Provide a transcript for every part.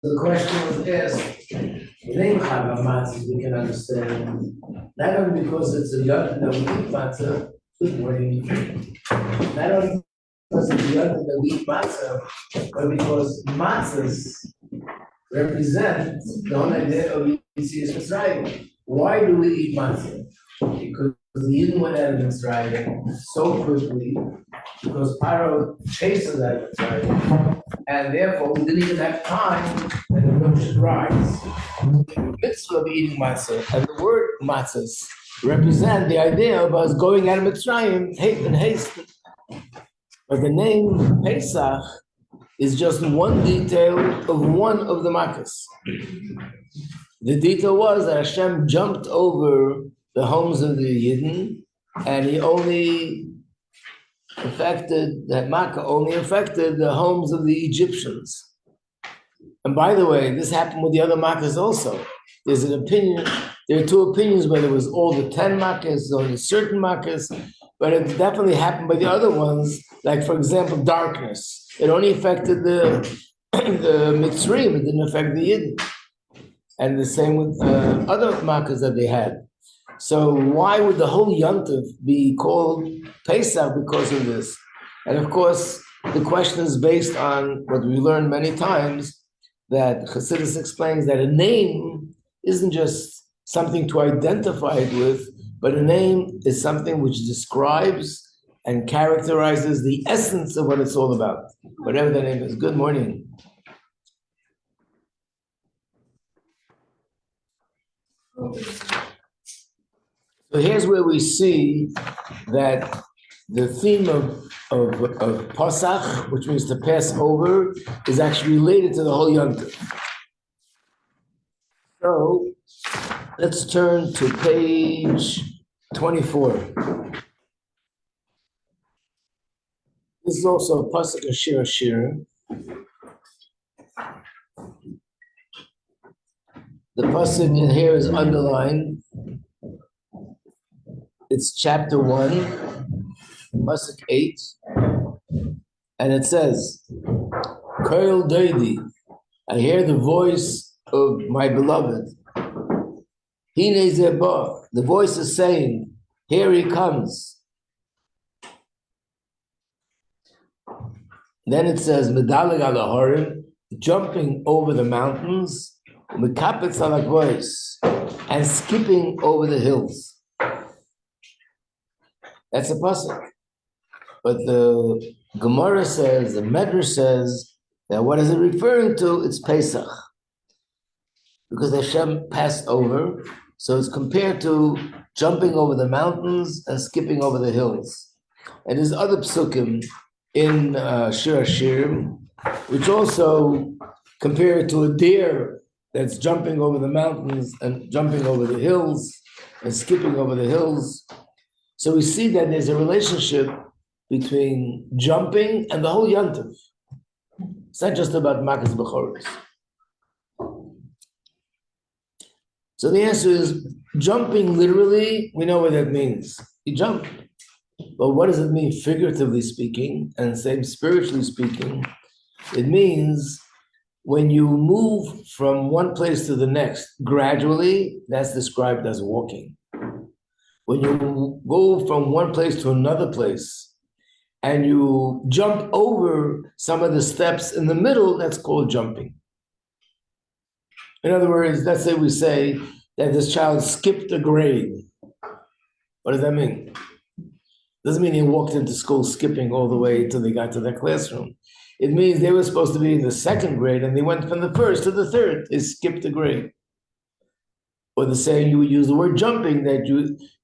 The question was asked, the name Chag HaMatzah we can understand, not only because it's a yom that we eat matzah, good morning, not only because it's a yom that we eat matzah, but because matzahs represent the whole idea of Yetzias Mitzrayim. Why do we eat matzah? Because the Yidden went out of Mitzrayim so quickly, because Paro chased us out of Mitzrayim, and therefore we didn't even have time that the milk should rise. The mitzvah of eating matzah, and the word matzahs represent the idea of us going out of Mitzrayim in haste. But the name Pesach is just one detail of one of the makkos. The detail was that Hashem jumped over the homes of the Yidden, and he only affected, that makkah only affected the homes of the Egyptians. And by the way, this happened with the other makkahs also. There's an opinion, there are two opinions whether it was all the 10 makkahs or only certain makkahs, but it definitely happened by the other ones, like for example, darkness. It only affected the Mitzrayim, it didn't affect the Yidden. And the same with other makkahs that they had. So why would the whole Yontif be called Pesach because of this? And of course, the question is based on what we learned many times, that Chassidus explains that a name isn't just something to identify it with, but a name is something which describes and characterizes the essence of what it's all about, whatever the name is. Good morning. So here's where we see that the theme of Pesach, which means to pass over, is actually related to the whole Yom Tov. So let's turn to page 24. This is also a Pesach Ashir Ashir. The Pesach in here is underlined. It's chapter 1, Pesach 8, and it says, Koil Doidi, I hear the voice of my beloved. Hine Zeba, the voice is saying, here he comes. Then it says, Medalig ala Horim, jumping over the mountains, Mekapetz ala voice, and skipping over the hills. That's a pasuk. But the Gemara says, the Medrash says, that what is it referring to? It's Pesach. Because Hashem passed over, so it's compared to jumping over the mountains and skipping over the hills. And there's other psukim in Shir Hashirim, which also compare it to a deer that's jumping over the mountains and jumping over the hills and skipping over the hills. So we see that there's a relationship between jumping and the whole Yontif. It's not just about Makas B'choros. So the answer is, jumping literally, we know what that means. You jump. But what does it mean figuratively speaking, and same spiritually speaking? It means when you move from one place to the next gradually, that's described as walking. When you go from one place to another place and you jump over some of the steps in the middle, that's called jumping. In other words, let's say we say that this child skipped a grade. What does that mean? Doesn't mean he walked into school skipping all the way until they got to their classroom. It means they were supposed to be in the second grade and they went from the first to the third. They skipped a grade. Or the saying you would use the word jumping, that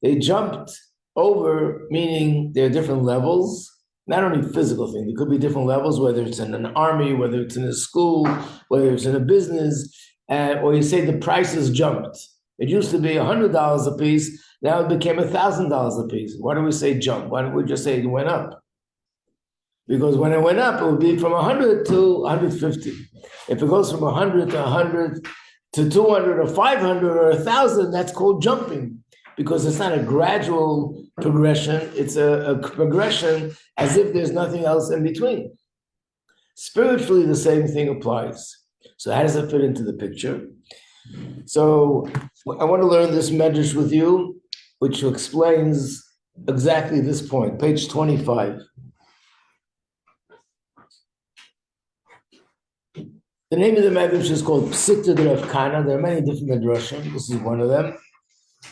they jumped over, meaning there are different levels, not only physical things, there could be different levels, whether it's in an army, whether it's in a school, whether it's in a business, or you say the prices jumped. It used to be $100 a piece, now it became $1,000 a piece. Why do we say jump? Why don't we just say it went up? Because when it went up, it would be from 100 to 150. If it goes from 100 to 100 to 200 or 500 or 1,000, that's called jumping, because it's not a gradual progression, it's a progression as if there's nothing else in between. Spiritually, the same thing applies. So how does it fit into the picture? So I want to learn this medrash with you, which explains exactly this point, page 25. The name of the medrash is called Psikta de Rav Kana. There are many different medrashim. This is one of them.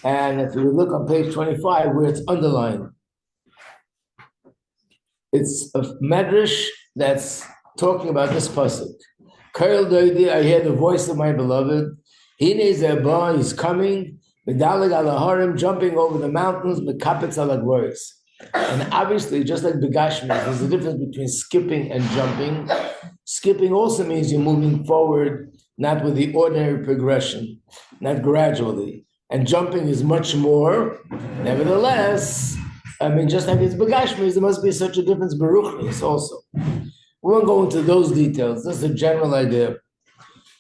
And if you look on page 25, where it's underlined, it's a medrash that's talking about this pasuk. Kail doidi, I hear the voice of my beloved. Hine zeba, he's coming. Medalig ala harim, jumping over the mountains. Mekapetz ala glories. And obviously, just like begashmi, there's a difference between skipping and jumping. Skipping also means you're moving forward, not with the ordinary progression, not gradually. And jumping is much more. Nevertheless, just like it's begashmi, there must be such a difference beruchnis also. We won't go into those details. This is a general idea.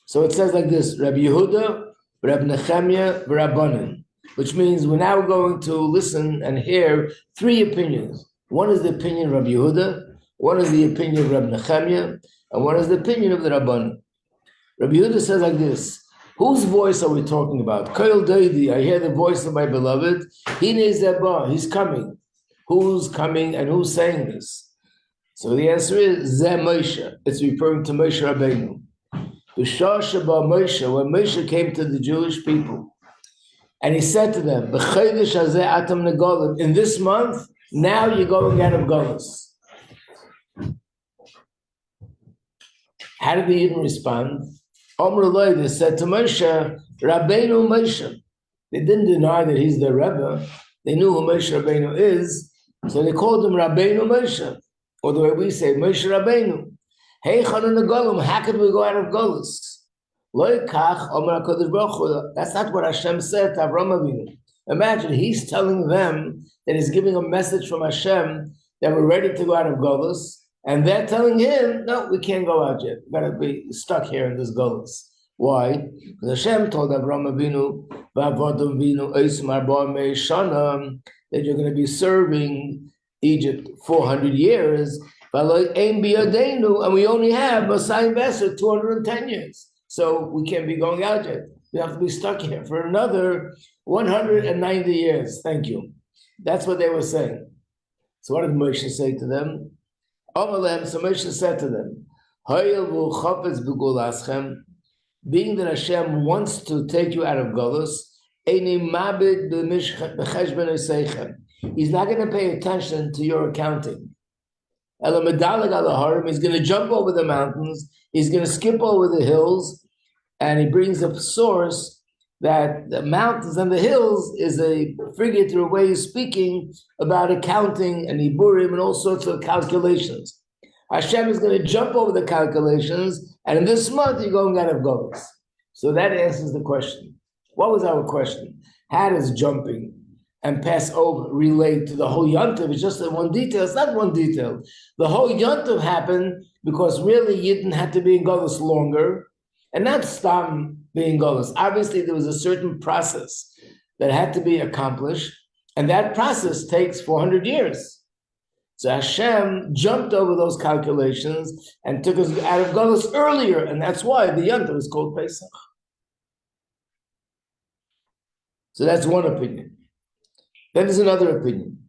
So it says like this: Rabbi Yehuda, Rabbi Nechemia, Rabbanan, which means we're now going to listen and hear three opinions. One is the opinion of Rabbi Yehuda, one is the opinion of Rabbi Nechemia, and one is the opinion of the Rabbanan. Rabbi Yehuda says like this: whose voice are we talking about? Koil Doidi, I hear the voice of my beloved. Hine Zeba, he's coming. Who's coming and who's saying this? So the answer is Zeh Moshe. It's referring to Moshe Rabbeinu. B'shah sheba Moshe, when Moshe came to the Jewish people, and he said to them, "B'chodesh hazeh atam negolim." In this month, now you're going out of Golus. How did the Yidden respond? Omer Loi, they said to Moshe, Rabbeinu Moshe. They didn't deny that he's the Rebbe. They knew who Moshe Rabbeinu is, so they called him Rabbeinu Moshe. Or the way we say, Moshe Rabbeinu. Hey, Chanan Golem, how could we go out of Golus? That's not what Hashem said to Avraham Avinu. Imagine, he's telling them that he's giving a message from Hashem that we're ready to go out of Golus, and they're telling him, no, we can't go out yet. We've got to be stuck here in this Golus. Why? Because Hashem told Avraham Avinu, that you're going to be serving Egypt 400 years, and we only have Masai Besser 210 years. So we can't be going out yet. We have to be stuck here for another 190 years. Thank you. That's what they were saying. So what did Moshe say to them? So Moshe said to them, being that Hashem wants to take you out of Golus, he's not going to pay attention to your accounting. He's going to jump over the mountains. He's going to skip over the hills. And he brings up a source that the mountains and the hills is a figurative way of speaking about accounting and Iburim and all sorts of calculations. Hashem is going to jump over the calculations, and in this month you're going out of Golus. So that answers the question. What was our question? How does jumping and pass over relate to the whole Yontif? It's just one detail. It's not one detail. The whole Yontif happened because really Yidden had to be in Golus longer, and not Stam being Golus. Obviously, there was a certain process that had to be accomplished, and that process takes 400 years. So Hashem jumped over those calculations and took us out of Golus earlier, and that's why the Yontif is called Pesach. So that's one opinion. Then there's another opinion.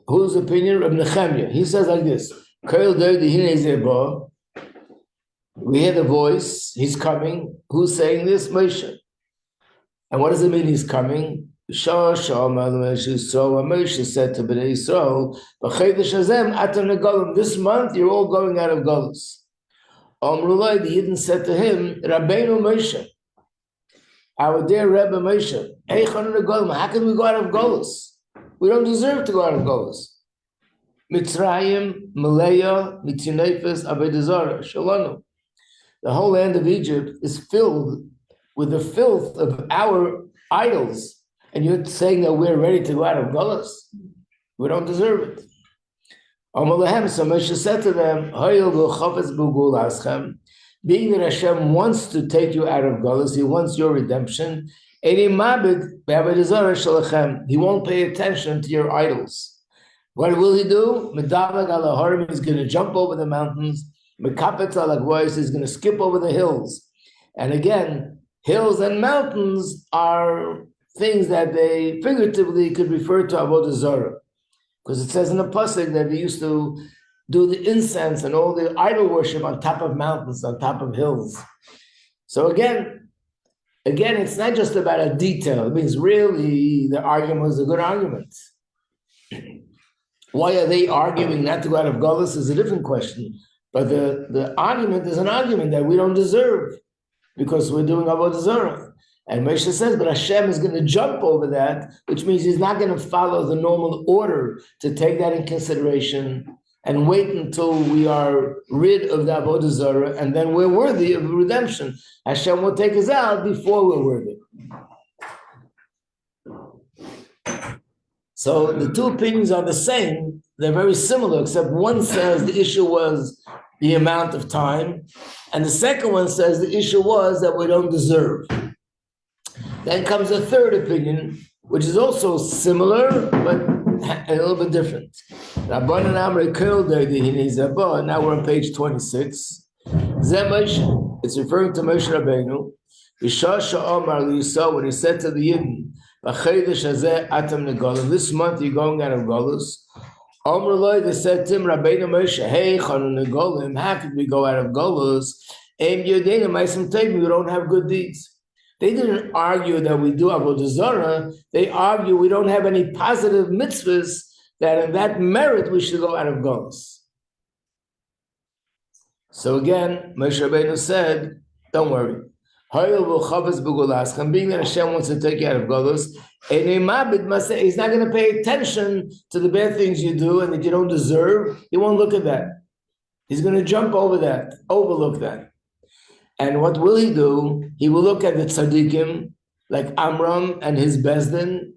Whose opinion? Rabbi Nechemia. He says like this: we hear the voice, he's coming. Who's saying this? Moshe. And what does it mean he's coming? Moshe said to Bnei Yisrael, this month you're all going out of Golus. The Yidden said to him, Rabbeinu Moshe, our dear Rebbe Moshe, how can we go out of Golus? We don't deserve to go out of Golus. Mitzrayim, Malaya, Mitzinefes, Avedazara, Shalanu. The whole land of Egypt is filled with the filth of our idols. And you're saying that we're ready to go out of Golus? We don't deserve it. So Moshe said to them, being that Hashem wants to take you out of Golus, he wants your redemption, he won't pay attention to your idols. What will he do? He's going to jump over the mountains. Mekapetz al Agvois is going to skip over the hills. And again, hills and mountains are things that they figuratively could refer to Avodah Zarah. Because it says in the Pasuk that they used to do the incense and all the idol worship on top of mountains, on top of hills. So again, it's not just about a detail. It means really the argument was a good argument. Why are they arguing not to go out of Golus is a different question. But the argument is an argument that we don't deserve because we're doing Avodah Zarah. And Moshe says, but Hashem is going to jump over that, which means he's not going to follow the normal order to take that in consideration and wait until we are rid of the Avodah Zarah, and then we're worthy of redemption. Hashem will take us out before we're worthy. So the two opinions are the same. They're very similar, except one says the issue was the amount of time, and the second one says the issue was that we don't deserve. Then comes a third opinion, which is also similar, but a little bit different. Now we're on page 26. It's referring to Moshe Rabbeinu. When he said to the Yidden, this month you're going out of Golus. They said to him, Rabbeinu Moshe, hey, how could we go out of Golus? We don't have good deeds. They didn't argue that we do Avodah Zarah. They argue we don't have any positive mitzvahs that in that merit we should go out of Golus. So again, Moshe Rabbeinu said, don't worry. Being that Hashem wants to take you out of Golus, he's not going to pay attention to the bad things you do and that you don't deserve. He won't look at that. He's going to jump over that, overlook that. And what will he do? He will look at the tzaddikim, like Amram and his Bezdin.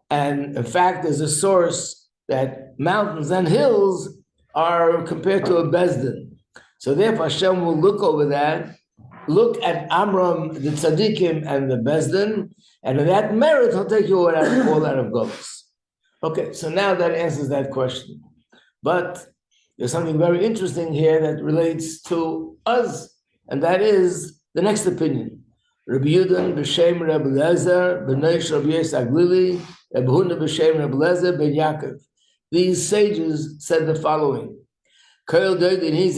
And in fact, there's a source that mountains and hills are compared to a Bezdin. So therefore, Hashem will look over that, look at Amram, the tzaddikim, and the Bezdin, and in that merit, he'll take you all out of Golus. Okay, so now that answers that question. But there's something very interesting here that relates to us, and that is the next opinion. Rabbi Yudan b'shem Rabbi Lezer, b'neish Rabbi Yisrael Aglili, Rabbi Huna b'shem Rabbi Lezer ben Yaakov. These sages said the following. Who is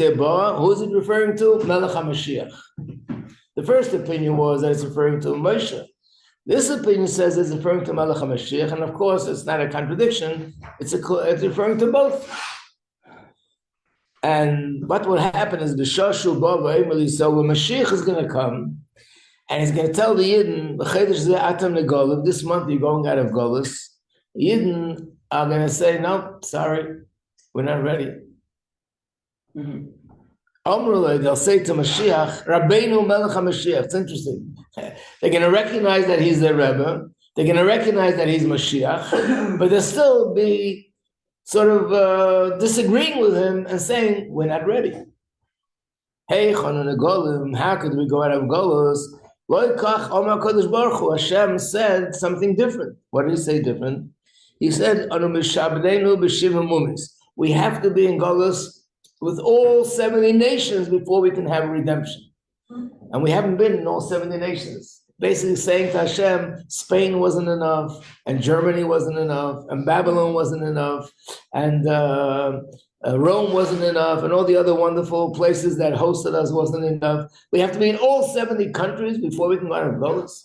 it referring to? Melech HaMashiach. The first opinion was that it's referring to Moshe. This opinion says it's referring to Melech HaMashiach, and of course it's not a contradiction, it's referring to both. And what will happen is so when Mashiach is going to come, and he's going to tell the Yidden, this month you're going out of Golus, the Yidden are going to say, no, sorry, we're not ready. They'll say to Mashiach, Rabbeinu Melech HaMashiach. It's interesting. They're going to recognize that he's their Rebbe. They're going to recognize that he's Mashiach, but they'll still be sort of disagreeing with him and saying, we're not ready. Hey, how could we go out of Golus? Hashem said something different. What did he say different? He said, we have to be in Golus with all 70 nations before we can have redemption. And we haven't been in all 70 nations. Basically saying to Hashem, Spain wasn't enough, and Germany wasn't enough, and Babylon wasn't enough, and Rome wasn't enough, and all the other wonderful places that hosted us wasn't enough. We have to be in all 70 countries before we can go out of Golus.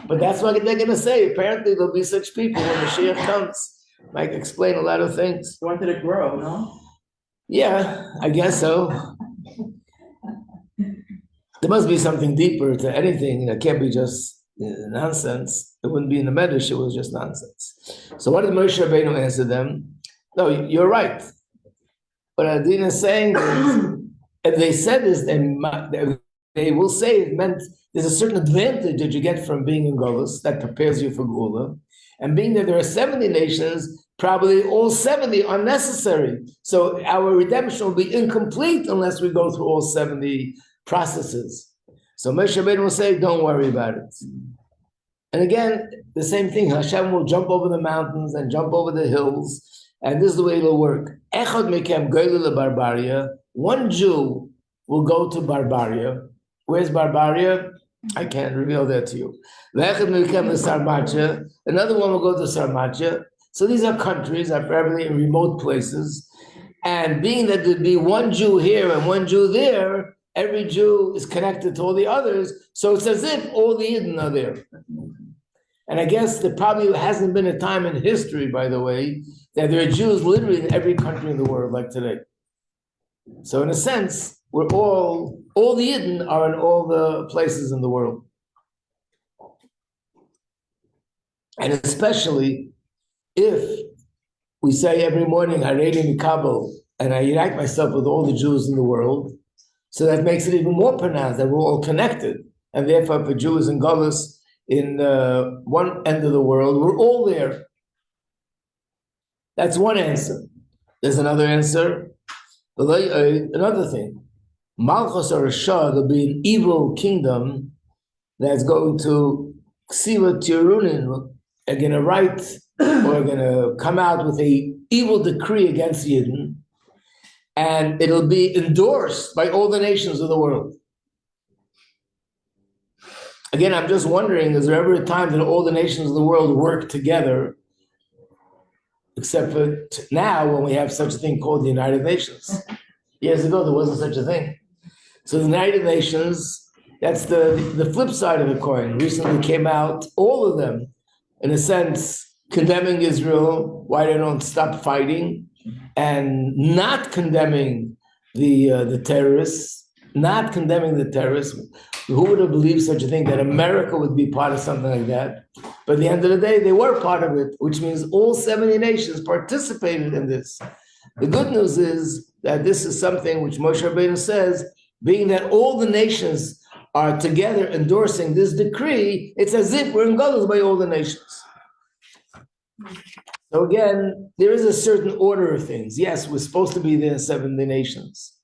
But that's what they're going to say. Apparently there'll be such people when Mashiach comes. Might explain a lot of things. You wanted to grow, no? Yeah, I guess so. There must be something deeper to anything. It can't be just nonsense. It wouldn't be in the Medrash, it was just nonsense. So what did Moshe Rabbeinu answer them? No, you're right. What Adin is saying is, if they said this, they will say it meant there's a certain advantage that you get from being in Golus that prepares you for Geula. And being that there are 70 nations, probably all 70 are necessary. So our redemption will be incomplete unless we go through all 70 processes. So Moshe Rabbeinu will say, don't worry about it. And again, the same thing, Hashem will jump over the mountains and jump over the hills, and this is the way it'll work. Echad mekem goyle lebarbaria, one Jew will go to Barbaria. Where's Barbaria? I can't reveal that to you. Another one will go to Sarmatia. So these are countries, are probably in remote places. And being that there'd be one Jew here and one Jew there, every Jew is connected to all the others. So it's as if all the Yidden are there. And I guess there probably hasn't been a time in history, by the way, that there are Jews literally in every country in the world like today. So in a sense, we're all the Yidden are in all the places in the world. And especially if we say every morning, Haredi Mikabel, and I unite myself with all the Jews in the world, so that makes it even more pronounced that we're all connected. And therefore, for Jews and Golas in one end of the world, we're all there. That's one answer. There's another answer. Another thing. Malchus or Rasha, there'll be an evil kingdom that's going to Ksiva Tirunin, are going to write or going to come out with a evil decree against Yidden, and it'll be endorsed by all the nations of the world. Again, I'm just wondering, is there ever a time that all the nations of the world work together, except for now when we have such a thing called the United Nations? Years ago, there wasn't such a thing. So the United Nations, that's the flip side of the coin. Recently came out, all of them, in a sense, condemning Israel, why they don't stop fighting, and not condemning the terrorists, not condemning the terrorists. Who would have believed such a thing, that America would be part of something like that? But at the end of the day, they were part of it, which means all 70 nations participated in this. The good news is that this is something which Moshe Rabbeinu says, being that all the nations are together endorsing this decree, it's as if we're engulfed by all the nations. So again, there is a certain order of things. Yes, we're supposed to be there in 70 nations.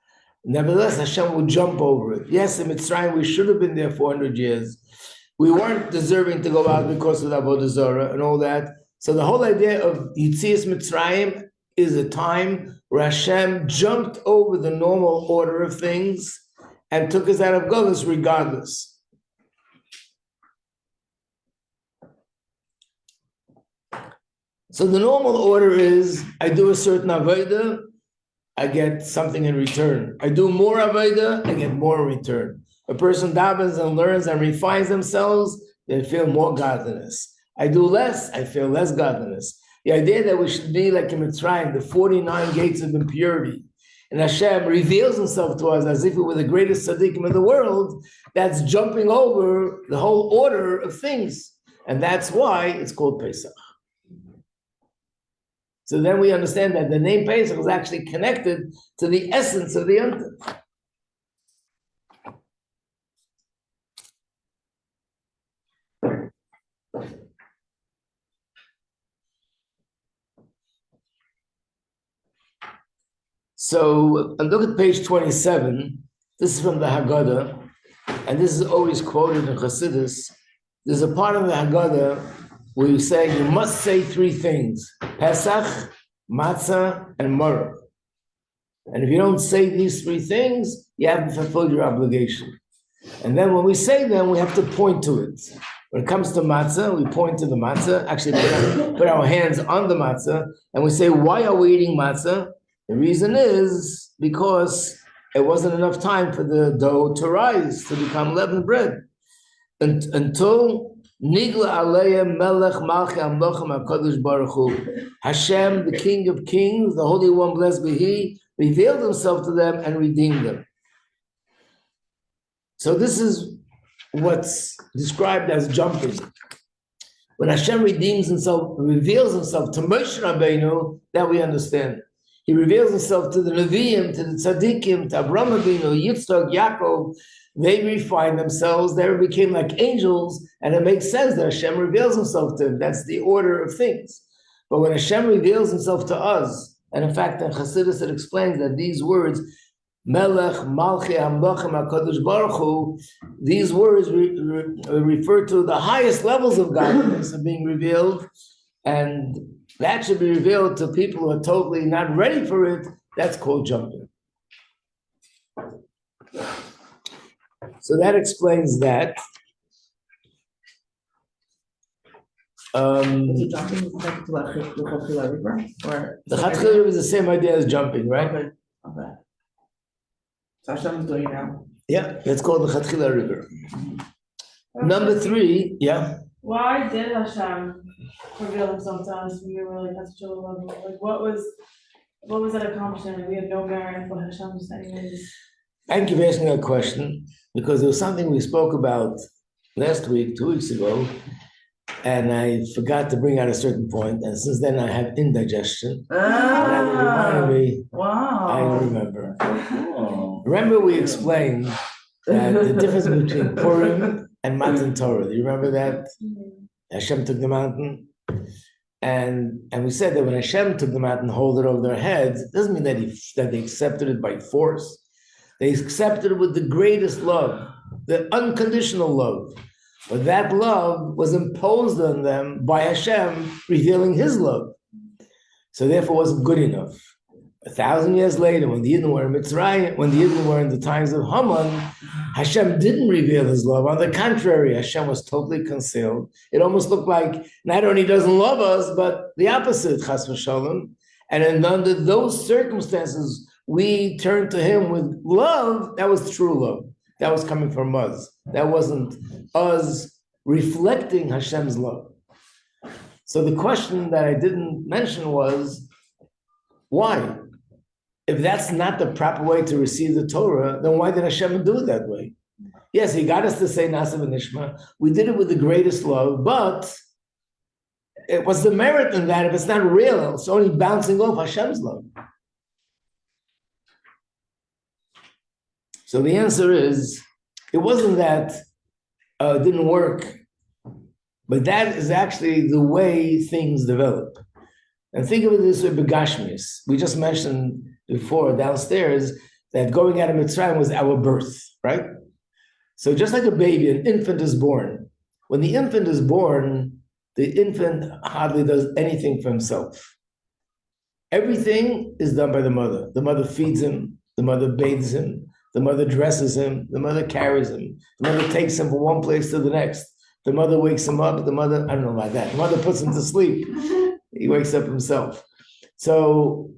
Nevertheless, Hashem will jump over it. Yes, in Mitzrayim, we should have been there 400 years. We weren't deserving to go out because of the Avodah Zarah and all that. So the whole idea of Yitzias Mitzrayim is a time where Hashem jumped over the normal order of things and took us out of Golus regardless. So the normal order is, I do a certain Avodah, I get something in return. I do more Avodah, I get more in return. A person davens and learns and refines themselves, they feel more godliness. I do less, I feel less godliness. The idea that we should be like in Mitzrayim, the 49 gates of impurity, and Hashem reveals himself to us as if we were the greatest tzaddikim in the world, that's jumping over the whole order of things. And that's why it's called Pesach. So then we understand that the name Pesach is actually connected to the essence of the Yontif. So look at page 27. This is from the Haggadah, and this is always quoted in Chassidus. There's a part of the Haggadah where you say you must say three things: Pesach, Matzah, and Maror. And if you don't say these three things, you haven't fulfilled your obligation. And then when we say them, we have to point to it. When it comes to matzah, we point to the matzah, actually put our hands on the matzah, and we say, why are we eating matzah? The reason is because it wasn't enough time for the dough to rise, to become leavened bread. Until Nigla Aleim Melech Malchi Amlochem HaKadosh Baruch Hu, Hashem, the King of Kings, the Holy One, blessed be He, revealed Himself to them and redeemed them. So this is what's described as jumping. When Hashem redeems Himself, reveals Himself to Moshe Rabbeinu, that we understand. He reveals Himself to the Nevi'im, to the Tzaddikim, to Avraham Avinu, Yitzchak, Yaakov. They refined themselves, they became like angels, and it makes sense that Hashem reveals Himself to them. That's the order of things. But when Hashem reveals Himself to us, and in fact in Chassidus it explains that these words, Melech, Malchi, Hamlochem, HaKadosh Baruch Hu, these words refer to the highest levels of godliness of being revealed, and that should be revealed to people who are totally not ready for it. That's called jumping. So that explains that. Is it jumping with respect to the Chatchila River? Or The Chatchila River is the same idea as jumping, right? Okay. Okay. So Hashem is doing it now. Yeah, that's called the Chatchila River. Number 3, yeah. Why did Hashem reveal himself to us when we were like at such a low level? Like what was that accomplishment? We had no merit for Hashem just anyways. Thank you for asking that question, because there was something we spoke about last week, 2 weeks ago, and I forgot to bring out a certain point, and since then I have indigestion. That reminded me. Wow. I don't remember. Cool. Remember we explained that the difference between Purim and Matan Torah. Do you remember that? Hashem took the mountain, and we said that when Hashem took the mountain, hold it over their heads, it doesn't mean that they accepted it by force. They accepted it with the greatest love, the unconditional love. But that love was imposed on them by Hashem, revealing His love. So therefore, it wasn't good enough. 1,000 years later, when the Yidden were in Mitzrayim, when the Yidden were in the times of Haman, Hashem didn't reveal His love. On the contrary, Hashem was totally concealed. It almost looked like not only doesn't love us, but the opposite, Chas v'Shalom. And under those circumstances, we turned to Him with love. That was true love. That was coming from us. That wasn't us reflecting Hashem's love. So the question that I didn't mention was, why? If that's not the proper way to receive the Torah, then why did Hashem do it that way? Yes, He got us to say Nasa v'Nishma. We did it with the greatest love, but what's the merit in that if it's not real? It's only bouncing off Hashem's love. So the answer is, it wasn't that it didn't work, but that is actually the way things develop. And think of it this way, Begashmis. We just mentioned before downstairs that going out of Mitzrayim was our birth, right? So just like a baby, an infant is born. When the infant is born, the infant hardly does anything for himself. Everything is done by the mother. The mother feeds him, the mother bathes him, the mother dresses him, the mother carries him, the mother takes him from one place to the next. The mother wakes him up, the mother, I don't know about that. The mother puts him to sleep. He wakes up himself. So,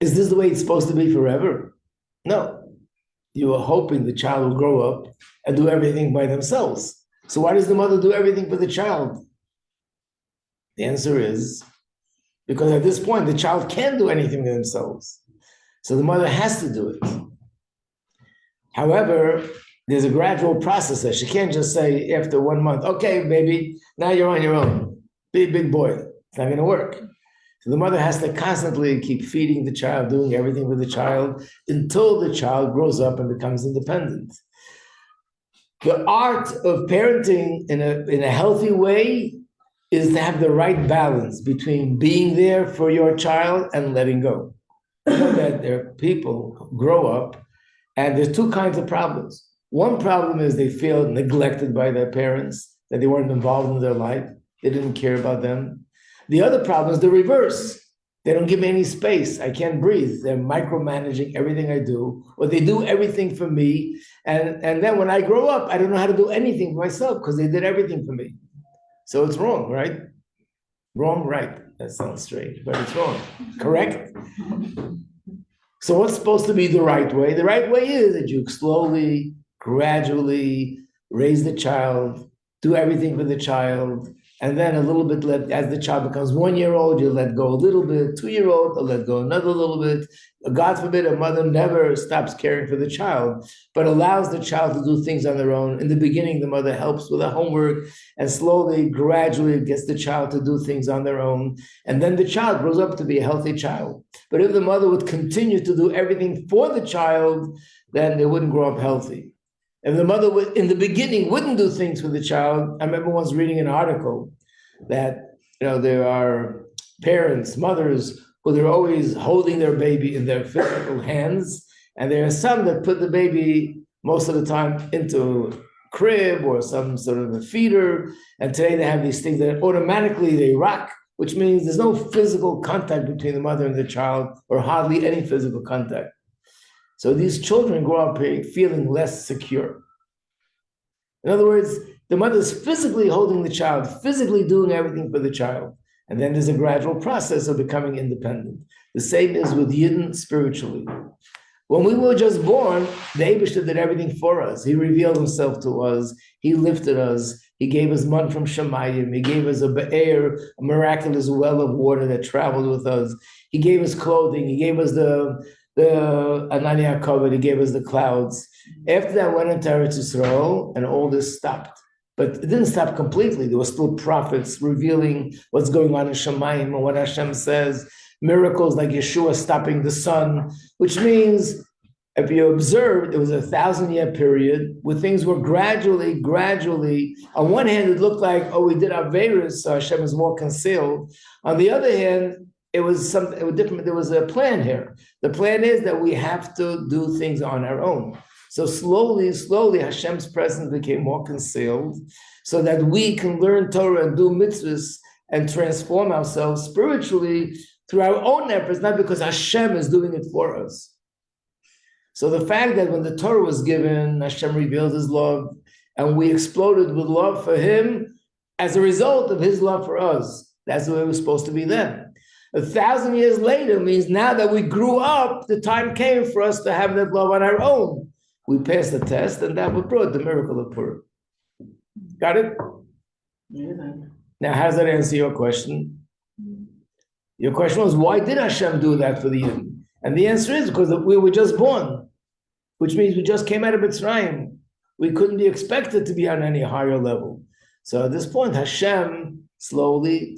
is this the way it's supposed to be forever? No. You are hoping the child will grow up and do everything by themselves. So why does the mother do everything for the child? The answer is, because at this point, the child can't do anything for themselves. So the mother has to do it. However, there's a gradual process there. She can't just say after 1 month, okay, baby, now you're on your own. Be a big boy. It's not going to work. So the mother has to constantly keep feeding the child, doing everything for the child until the child grows up and becomes independent. The art of parenting in a healthy way is to have the right balance between being there for your child and letting go. You know that there are people who grow up and there's 2 kinds of problems. One problem is they feel neglected by their parents, that they weren't involved in their life. They didn't care about them. The other problem is the reverse. They don't give me any space. I can't breathe. They're micromanaging everything I do, or they do everything for me. And then when I grow up, I don't know how to do anything for myself because they did everything for me. So it's wrong, right? Wrong, right. That sounds strange, but it's wrong. Correct? So what's supposed to be the right way? The right way is that you slowly, gradually raise the child, do everything for the child, and then a little bit, as the child becomes 1 year old, you let go a little bit, 2 year old, they'll let go another little bit. God forbid a mother never stops caring for the child, but allows the child to do things on their own. In the beginning, the mother helps with the homework and slowly, gradually gets the child to do things on their own. And then the child grows up to be a healthy child. But if the mother would continue to do everything for the child, then they wouldn't grow up healthy. If the mother would, in the beginning, wouldn't do things for the child, I remember once reading an article that, there are parents, mothers, who they're always holding their baby in their physical hands, and there are some that put the baby most of the time into a crib or some sort of a feeder, and today they have these things that automatically they rock, which means there's no physical contact between the mother and the child, or hardly any physical contact. So these children grow up feeling less secure. In other words, the mother's physically holding the child, physically doing everything for the child. And then there's a gradual process of becoming independent. The same is with Yidden spiritually. When we were just born, the Eibishter did everything for us. He revealed himself to us. He lifted us. He gave us man from Shemayim. He gave us a be'er, a miraculous well of water that traveled with us. He gave us clothing. He gave us the Anania covered. He gave us the clouds. After that, went into Eretz Yisrael, and all this stopped. But it didn't stop completely. There were still prophets revealing what's going on in Shemayim and what Hashem says. Miracles like Yeshua stopping the sun, which means, if you observed, it was a 1,000-year period where things were gradually. On one hand, it looked like, oh, we did Aveirus, so Hashem is more concealed. On the other hand, it was different. There was a plan here. The plan is that we have to do things on our own. So slowly, Hashem's presence became more concealed, so that we can learn Torah and do mitzvahs and transform ourselves spiritually through our own efforts, not because Hashem is doing it for us. So the fact that when the Torah was given, Hashem revealed His love, and we exploded with love for Him as a result of His love for us. That's the way it was supposed to be then. 1,000 years later means now that we grew up, the time came for us to have that love on our own. We passed the test, and that brought the miracle of Purim. Got it? Yeah. Now, how does that answer your question? Your question was, why did Hashem do that for the Yidden? And the answer is because we were just born, which means we just came out of Mitzrayim. We couldn't be expected to be on any higher level. So at this point, Hashem slowly,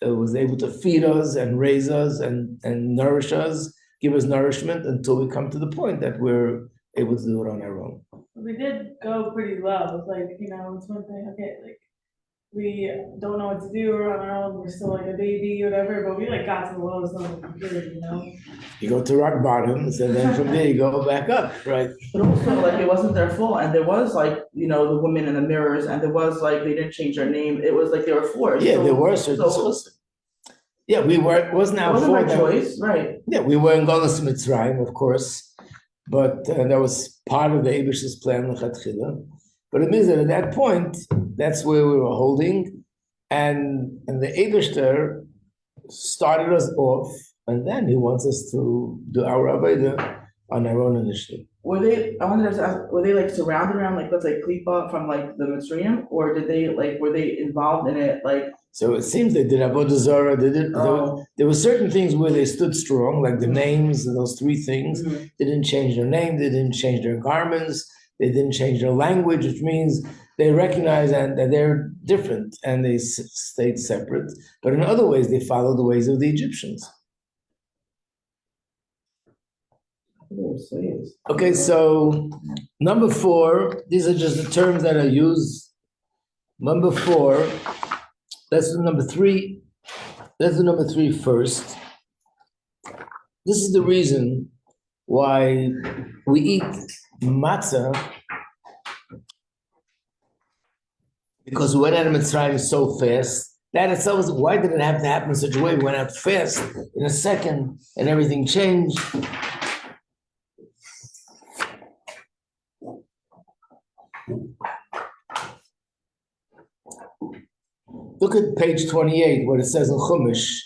was able to feed us and raise us and nourish us, give us nourishment until we come to the point that we're able to do it on our own. We did go pretty low, it's one thing, okay, we don't know what to do, we're on our own, we're still like a baby, whatever, but we got to the lowest level of computer, You go to rock bottoms, and then from there you go back up, right? But also, it wasn't their fault, and there was, the women in the mirrors, and there was, they didn't change their name, it was they were forced. Yeah, there were certain Yeah, we were, it wasn't our fault. It wasn't my choice, right. Yeah, we were in Golas Mitzrayim, of course, but that was part of the Eibish's plan, L'chatchila. But it means that at that point, that's where we were holding, and the Eibishter started us off, and then he wants us to do our Avodah on our own initiative. Were they surrounded around, let's say, Klipa from, the Mitzrayim, or did they, were they involved in it, So it seems they did Avodah Zarah. There were certain things where they stood strong, like the names and those three things. Mm-hmm. They didn't change their name. They didn't change their garments. They didn't change their language, which means they recognize that they're different and they stayed separate. But in other ways, they followed the ways of the Egyptians. Okay, so number 4, these are just the terms that are used. Number 4, let's do number 3. Let's do number 3 first. This is the reason why we eat matzah, because we went out of Mitzrayim so fast. That itself is, why did it have to happen in such a way? We went out fast in a second and everything changed. Look at page 28, where it says in Chumash,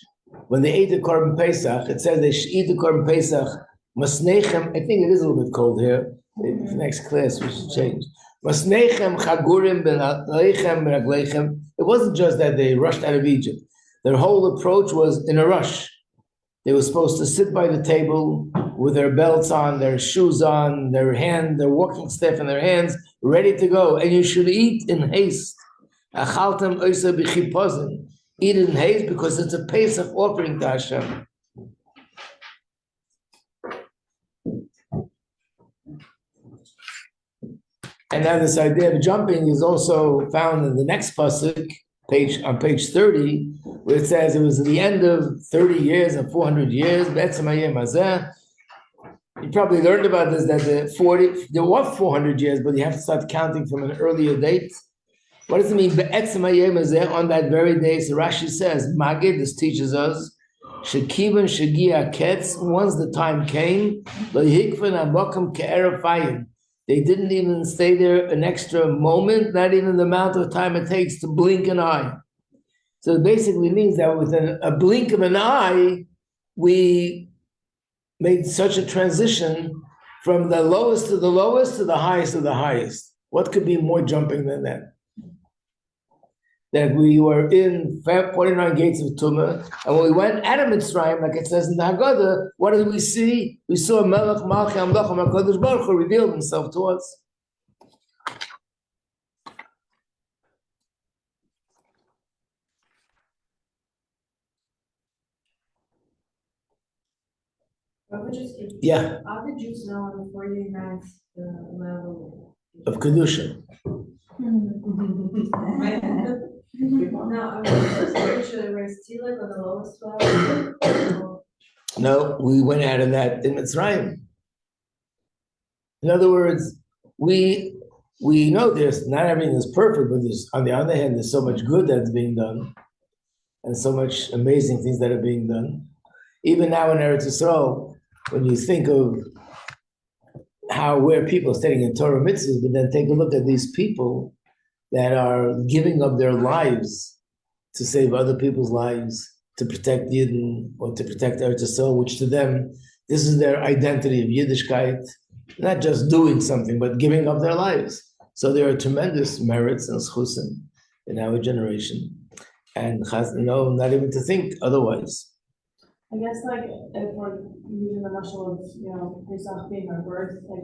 when they ate the Korban Pesach, it says they should eat the Korban Pesach, Masnechem, I think it is a little bit cold here. In the next class, we should change. Masnechem, Chagurim, Benalechem, Beraglechem. It wasn't just that they rushed out of Egypt. Their whole approach was in a rush. They were supposed to sit by the table with their belts on, their shoes on, their walking staff in their hands, ready to go. And you should eat in haste. Achaltem oisa b'chipozim. Eat in haste because it's a Pesach offering to Hashem. And now this idea of jumping is also found in the next pasuk, on page 30, where it says it was the end of 30 years and 400 years. You probably learned about this, that there were 400 years, but you have to start counting from an earlier date. What does it mean? On that very day, so Rashi says, Magid, this teaches us, Shekivan Shegia Ketz, once the time came, They didn't even stay there an extra moment, not even the amount of time it takes to blink an eye. So it basically means that within a blink of an eye, we made such a transition from the lowest to the lowest to the highest of the highest. What could be more jumping than that? That we were in 49 gates of Tumah, and when we went out of Mitzrayim, like it says in the Haggadah, what did we see? We saw Melech Malchi Amlachim HaKadosh Baruch Hu revealed himself to us. Yeah. How did Jews know on the 48 nights the level Of Kedusha. No, I was pretty sure they raised Tilak on the lowest level. No, we went out of that in Mitzrayim. In other words, we know there's not everything is perfect, but there's, on the other hand, there's so much good that's being done, and so much amazing things that are being done. Even now in Eretz Yisrael, when you think of where people are studying in Torah mitzvahs, but then take a look at these people that are giving up their lives to save other people's lives, to protect Yidden or to protect Eretz Yisrael, which to them, this is their identity of Yiddishkeit, not just doing something, but giving up their lives. So there are tremendous merits and schusim in our generation, and not even to think otherwise. I guess like if we're using the muscle of Pesach being our birth, like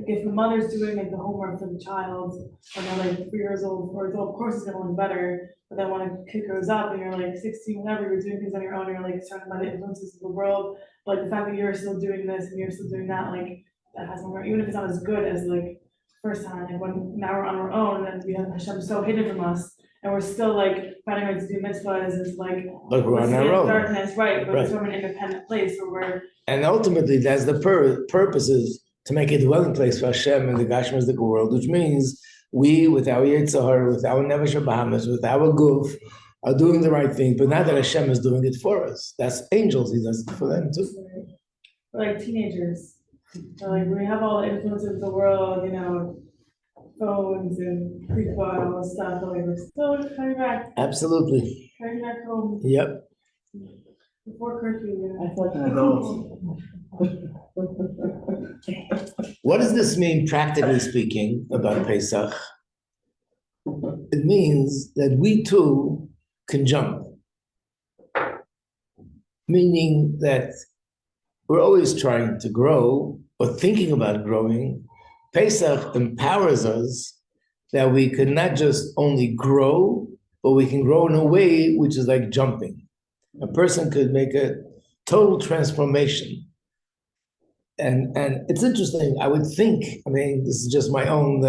if the mother's doing like the homework for the child when they're like 3 years old, 4 years old, of course it's gonna look better. But then when a kid grows up and you're like 16, whatever, you're doing things on your own, you're like surrounded by the influences of the world. But like the fact that you're still doing this and you're still doing that, like that has more, even if it's not as good as like first time, like when now we're on our own and we have Hashem so hidden from us. And we're still like finding ways to do mitzvahs is like we're on our own. Darkness, right? But Right. it's from an independent place where we're. And ultimately, that's the purpose is to make a dwelling place for Hashem in the Gashmistic world, which means we, with our Yetzirah, with our Nefesh Bahamas, with our Guf, are doing the right thing, but not that Hashem is doing it for us. That's angels, He does it for them too. We're like teenagers. So like we have all the influences of the world, phones and pre-file and stuff, like we're still coming back. Absolutely. Coming back home. Yep. Before curfew, I feel like an adult. What does this mean, practically speaking, about Pesach? It means that we too can jump. Meaning that we're always trying to grow or thinking about growing. Pesach empowers us that we can not just only grow, but we can grow in a way which is like jumping. A person could make a total transformation. And it's interesting, I would think, this is just my own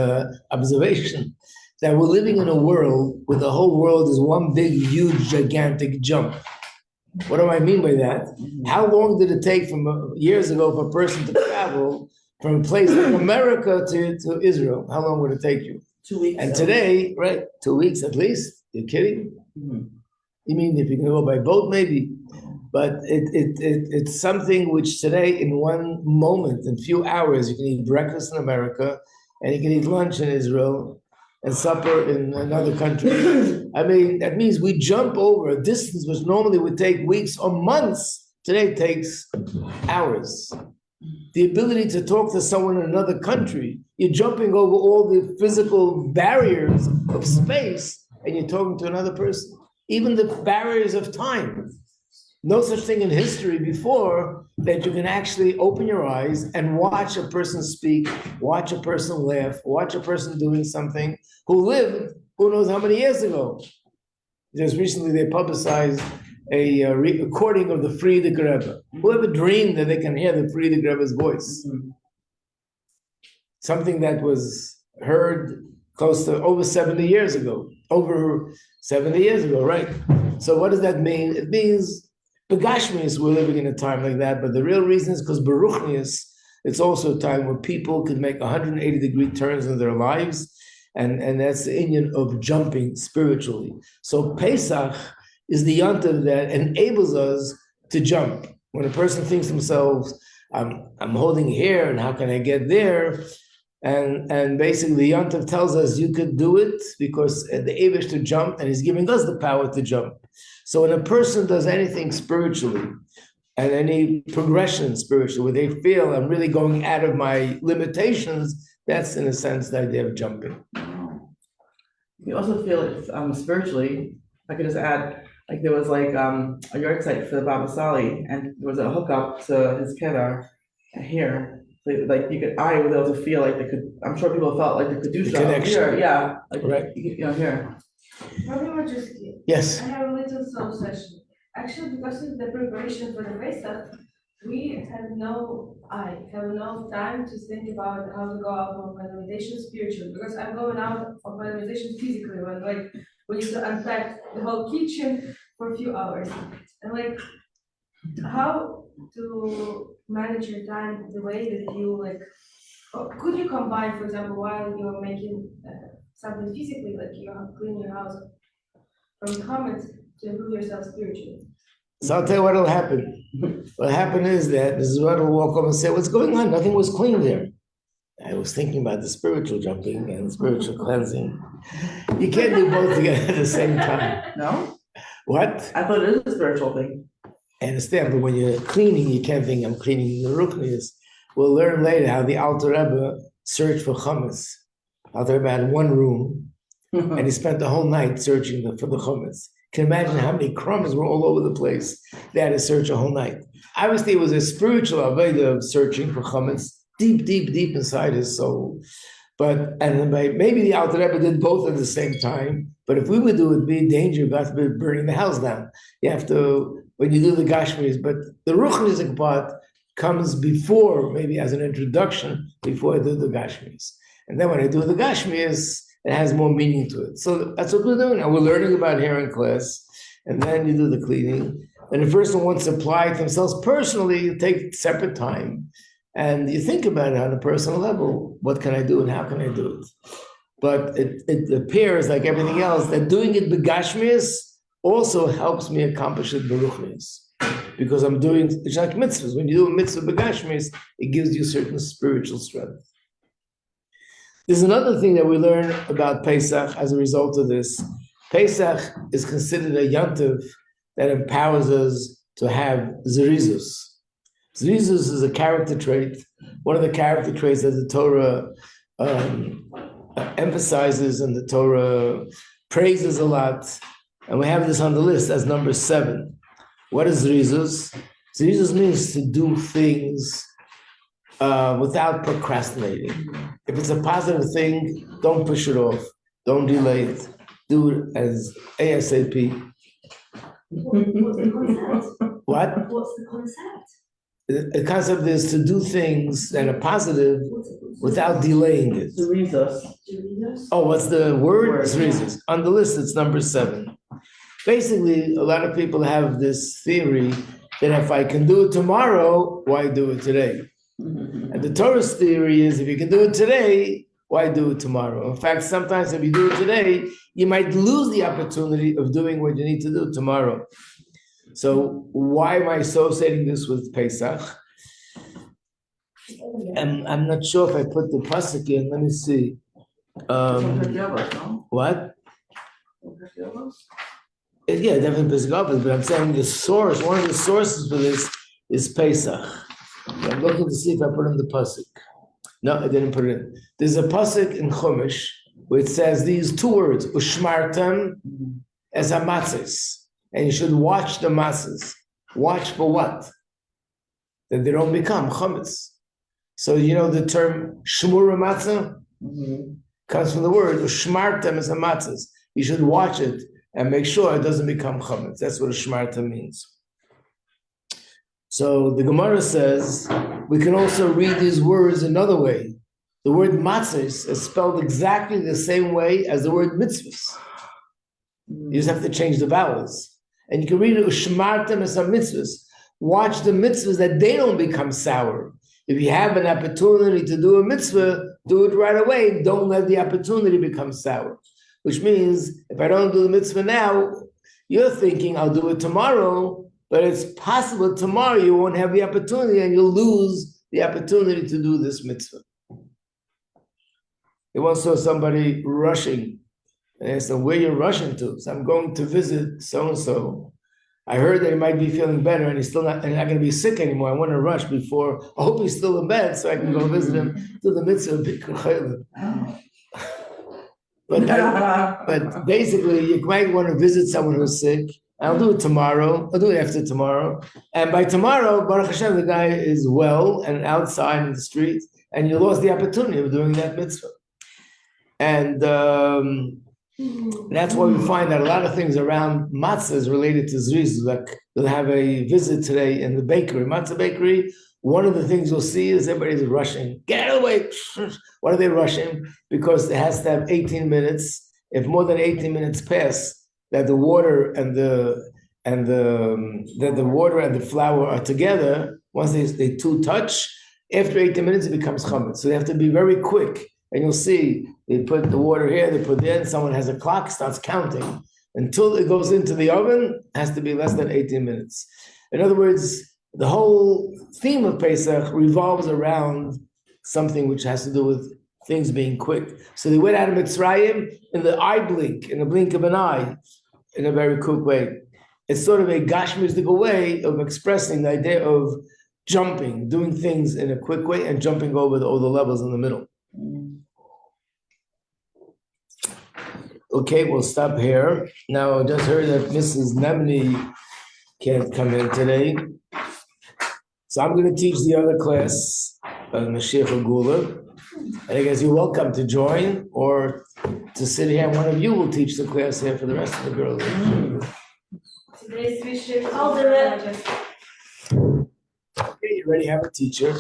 observation, that we're living in a world where the whole world is one big, huge, gigantic jump. What do I mean by that? How long did it take from years ago for a person to travel from a place like America to Israel? How long would it take you? 2 weeks. And today, right, 2 weeks at least? You're kidding? Mm-hmm. You mean if you can go by boat, maybe? But it's something which today, in one moment, in a few hours, you can eat breakfast in America, and you can eat lunch in Israel, and supper in another country. That means we jump over a distance which normally would take weeks or months. Today takes hours. The ability to talk to someone in another country, you're jumping over all the physical barriers of space, and you're talking to another person. Even the barriers of time. No such thing in history before that you can actually open your eyes and watch a person speak, watch a person laugh, watch a person doing something who lived who knows how many years ago. Just recently they publicized a recording of the Frierdiker Rebbe. Whoever dreamed that they can hear the Frierdiker Rebbe's voice? Something that was heard close to over 70 years ago. Over 70 years ago, right? So what does that mean? It means Begashmius, we're living in a time like that, but the real reason is because Baruchnius, it's also a time where people could make 180-degree turns in their lives, and that's the union of jumping spiritually. So Pesach is the yontav that enables us to jump. When a person thinks to themselves, I'm holding here, and how can I get there? And basically, Yontif tells us you could do it because the Eibush to jump, and he's giving us the power to jump. So when a person does anything spiritually, and any progression spiritually, where they feel I'm really going out of my limitations, that's in a sense the idea of jumping. You also feel it spiritually. I could just add, like there was like a yard site for the Baba Sali, and there was a hookup to his kedar here. So, like I was able to feel like they could. I'm sure people felt like they could do stuff here. Yeah, like right. Here. Rabbi Majeski. Yes. I have a little soul session. Actually, because of the preparation for the Pesach, I have no time to think about how to go out of my meditation spiritually, because I'm going out of my meditation physically, when we need to unpack the whole kitchen for a few hours. And how to manage your time the way that you could you combine, for example, while you're making something physically, like you clean your house from comments, to improve yourself spiritually? So I'll tell you what will happen. What happened is that Mrs. Rudd will walk over and say, what's going on? Nothing was clean there. I was thinking about the spiritual jumping and spiritual cleansing. You can't do both together at the same time. No? What? I thought it is a spiritual thing. I understand, but when you're cleaning, you can't think I'm cleaning the Ruchnias. We'll learn later how the Alter Rebbe searched for chametz. Alter Rebbe had one room, and he spent the whole night searching for the chametz. Can you imagine how many crumbs were all over the place? They had to search a whole night. Obviously, it was a spiritual aveda of searching for chametz deep, deep, deep inside his soul. And maybe the Alter Rebbe did both at the same time. But if we would do it, it'd be a danger of burning the house down. You have to, when you do the Gashmis, but the Ruchnizik part comes before, maybe as an introduction, before I do the Gashmis. And then when I do the Gashmis, it has more meaning to it. So that's what we're doing now. We're learning about hair in class, and then you do the cleaning. And the person wants to apply it themselves personally, you take separate time, and you think about it on a personal level. What can I do and how can I do it? But it appears like everything else that doing it begashmias also helps me accomplish it beruchnias. Because I'm doing, it's like mitzvahs. When you do a mitzvah begashmias, it gives you certain spiritual strength. There's another thing that we learn about Pesach as a result of this. Pesach is considered a yantiv that empowers us to have zerizus. Zerizus is a character trait, one of the character traits that the Torah emphasizes and the Torah praises a lot. And we have this on the list as number 7. What is zerizus? Zerizus means to do things without procrastinating. If it's a positive thing, don't push it off. Don't delay it. Do it as ASAP. What's the concept? What? What's the concept? The concept is to do things that are positive without delaying it. Oh, what's the word? Zerizus. On the list, it's number 7. Basically, a lot of people have this theory that if I can do it tomorrow, why do it today? And the Torah's theory is if you can do it today, why do it tomorrow? In fact, sometimes if you do it today, you might lose the opportunity of doing what you need to do tomorrow. So why am I associating this with Pesach? I'm not sure if I put the pasuk in. Let me see. What? Yeah, definitely Pesach, but I'm saying the source, one of the sources for this is Pesach. I'm looking to see if I put in the pasuk. No, I didn't put it in. There's a pasuk in Chumash where it says these 2 words, ushmartam as a matzos. And you should watch the matzos. Watch for what? That they don't become chametz. So you know the term shmura matzah comes from the word ushmartam as a matzos. You should watch it and make sure it doesn't become chametz. That's what ushmartam means. So the Gemara says, we can also read these words another way. The word matzos is spelled exactly the same way as the word mitzvahs. You just have to change the vowels. And you can read it, ushmartem as a mitzvahs. Watch the mitzvahs that they don't become sour. If you have an opportunity to do a mitzvah, do it right away. Don't let the opportunity become sour. Which means, if I don't do the mitzvah now, you're thinking, I'll do it tomorrow. But it's possible tomorrow you won't have the opportunity and you'll lose the opportunity to do this mitzvah. They once saw somebody rushing. And I asked them, where you're rushing to? So I'm going to visit so-and-so. I heard that he might be feeling better and he's not going to be sick anymore. I want to rush before, I hope he's still in bed so I can go visit him to the mitzvah of Bikkur Chaylim. But basically, you might want to visit someone who's sick. I'll do it tomorrow. I'll do it after tomorrow. And by tomorrow, Baruch Hashem, the guy is well and outside in the street, and you lost the opportunity of doing that mitzvah. And that's why we find that a lot of things around matzah is related to zriz. Like we'll have a visit today in the bakery, matzah bakery. One of the things you'll see is everybody's rushing. Get out of the way. Why are they rushing? Because it has to have 18 minutes. If more than 18 minutes pass, that the water and the water and the flour are together, once they two touch, after 18 minutes it becomes chametz. So they have to be very quick. And you'll see they put the water here, they put there, and someone has a clock, starts counting. Until it goes into the oven, it has to be less than 18 minutes. In other words, the whole theme of Pesach revolves around something which has to do with things being quick. So they went out of Mitzrayim in the eye blink, in the blink of an eye, in a very quick way. It's sort of a gashmistic way of expressing the idea of jumping, doing things in a quick way and jumping over all the levels in the middle. Okay, we'll stop here. Now, I just heard that Mrs. Nemni can't come in today. So I'm going to teach the other class, Mashiach Gula. And I guess you're welcome to join or to sit here. One of you will teach the class here for the rest of the girls. Today's we should. I'll do it. Okay, you already have a teacher.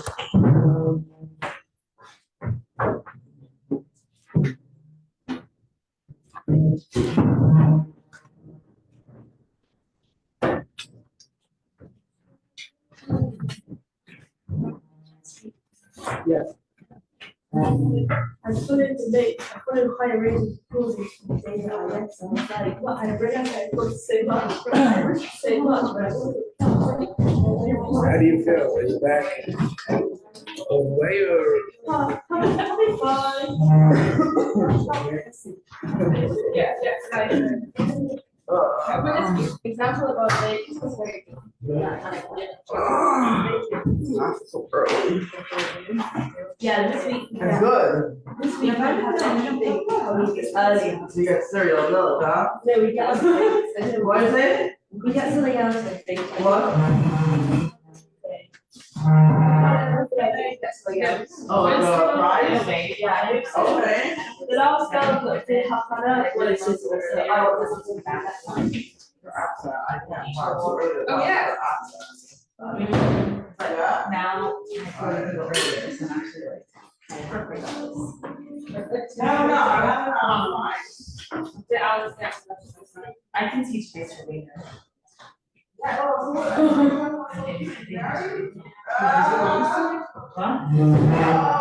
Yes. I put it today, I put it quite a range of schools in data on that, so I was like, well, I realized I put so much, but I wish so much, but I wouldn't. How do you feel? Are you back away or? Yeah, right. Example about like this was very good. So early. Yeah, this week. That's good. This week, I don't have anything. So you got cereal milk, huh? No, we got. What is it? We got something else, I think. What? Oh, the fries? Yeah. Okay. It all spelled like the Hakana, what it's just, oh, this is bad. I can't talk to her. Oh, yeah. Yeah. Now, I put it over this and actually like. No, I'm fine. The hours next. I can teach pastry later. Huh?